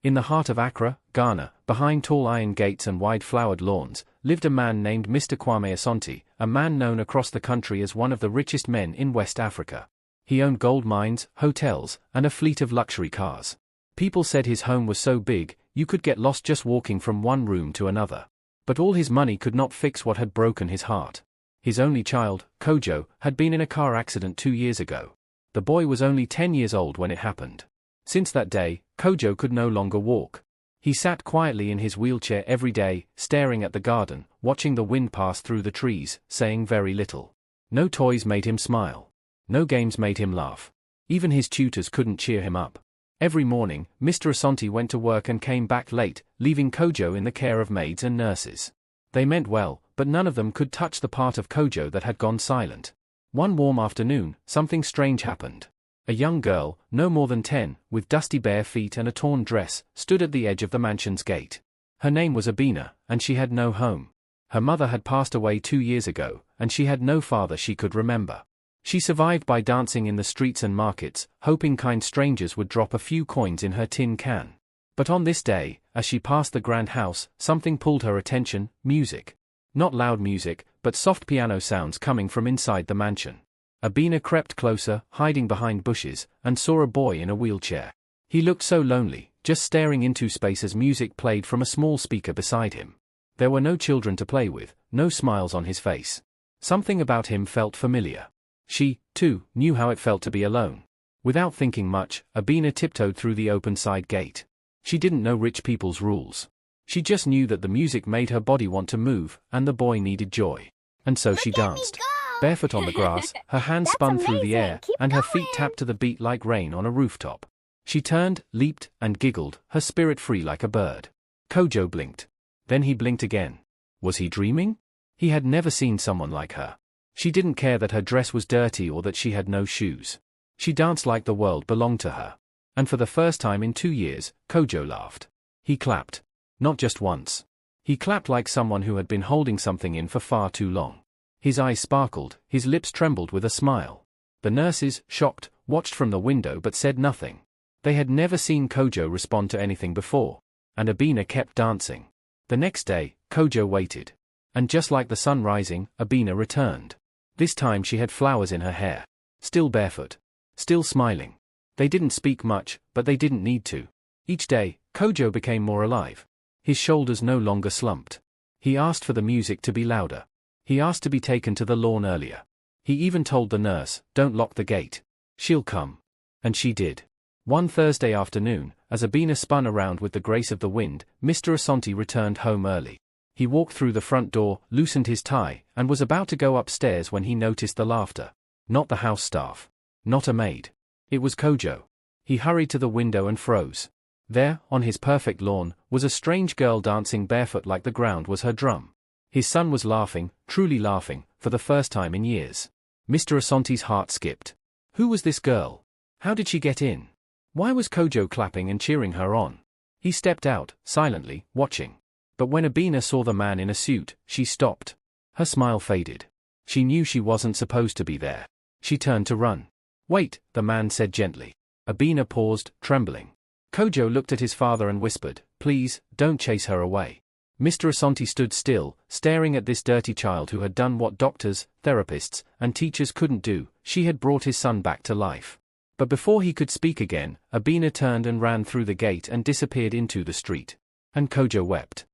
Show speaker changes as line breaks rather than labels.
In the heart of Accra, Ghana, behind tall iron gates and wide flowered lawns, lived a man named Mr. Kwame Asante, a man known across the country as one of the richest men in West Africa. He owned gold mines, hotels, and a fleet of luxury cars. People said his home was so big, you could get lost just walking from one room to another. But all his money could not fix what had broken his heart. His only child, Kojo, had been in a car accident 2 years ago. The boy was only 10 years old when it happened. Since that day, Kojo could no longer walk. He sat quietly in his wheelchair every day, staring at the garden, watching the wind pass through the trees, saying very little. No toys made him smile. No games made him laugh. Even his tutors couldn't cheer him up. Every morning, Mr. Asante went to work and came back late, leaving Kojo in the care of maids and nurses. They meant well, but none of them could touch the part of Kojo that had gone silent. One warm afternoon, something strange happened. A young girl, no more than 10, with dusty bare feet and a torn dress, stood at the edge of the mansion's gate. Her name was Abina, and she had no home. Her mother had passed away 2 years ago, and she had no father she could remember. She survived by dancing in the streets and markets, hoping kind strangers would drop a few coins in her tin can. But on this day, as she passed the grand house, something pulled her attention: music. Not loud music, but soft piano sounds coming from inside the mansion. Abina crept closer, hiding behind bushes, and saw a boy in a wheelchair. He looked so lonely, just staring into space as music played from a small speaker beside him. There were no children to play with, no smiles on his face. Something about him felt familiar. She, too, knew how it felt to be alone. Without thinking much, Abina tiptoed through the open side gate. She didn't know rich people's rules. She just knew that the music made her body want to move, and the boy needed joy. And so she danced. Barefoot on the grass, her hands spun through the air, and her feet tapped to the beat like rain on a rooftop. She turned, leaped, and giggled, her spirit free like a bird. Kojo blinked. Then he blinked again. Was he dreaming? He had never seen someone like her. She didn't care that her dress was dirty or that she had no shoes. She danced like the world belonged to her. And for the first time in 2 years, Kojo laughed. He clapped. Not just once. He clapped like someone who had been holding something in for far too long. His eyes sparkled, his lips trembled with a smile. The nurses, shocked, watched from the window but said nothing. They had never seen Kojo respond to anything before. And Abina kept dancing. The next day, Kojo waited. And just like the sun rising, Abina returned. This time she had flowers in her hair. Still barefoot. Still smiling. They didn't speak much, but they didn't need to. Each day, Kojo became more alive. His shoulders no longer slumped. He asked for the music to be louder. He asked to be taken to the lawn earlier. He even told the nurse, "Don't lock the gate. She'll come." And she did. One Thursday afternoon, as Abina spun around with the grace of the wind, Mr. Asante returned home early. He walked through the front door, loosened his tie, and was about to go upstairs when he noticed the laughter. Not the house staff. Not a maid. It was Kojo. He hurried to the window and froze. There, on his perfect lawn, was a strange girl dancing barefoot like the ground was her drum. His son was laughing, truly laughing, for the first time in years. Mr. Asante's heart skipped. Who was this girl? How did she get in? Why was Kojo clapping and cheering her on? He stepped out, silently, watching. But when Abina saw the man in a suit, she stopped. Her smile faded. She knew she wasn't supposed to be there. She turned to run. "Wait," the man said gently. Abina paused, trembling. Kojo looked at his father and whispered, "Please, don't chase her away." Mr. Asante stood still, staring at this dirty child who had done what doctors, therapists, and teachers couldn't do. She had brought his son back to life. But before he could speak again, Abina turned and ran through the gate and disappeared into the street. And Kojo wept.